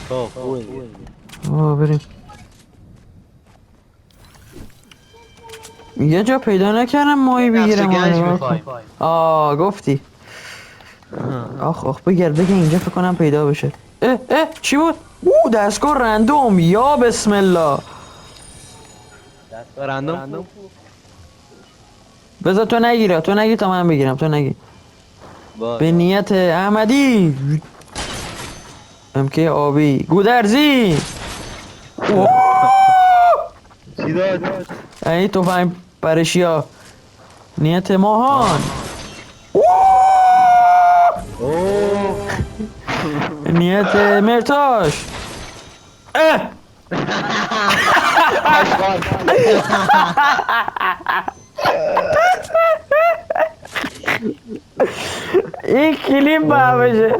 خب خوبه دیگه. بریم. یه جا پیدا نکردم ماهی نقش بگیرم. گنج نگاه میخوایم. کن. گفتی. آخ بگرد بگه اینجا فکر کنم پیدا بشه. چی بود؟ دستگاه رندوم، یا بسم الله. دست رندوم خوب. بذار تو نگیره، تو نگی تا من بگیرم، تو نگی. به نیت احمدی. امکه آبی گودرزی. چی داد؟ ای توفنگ پرشیا. نیت ماهان. اوه نیت مرتاش. این کلیم با بشه.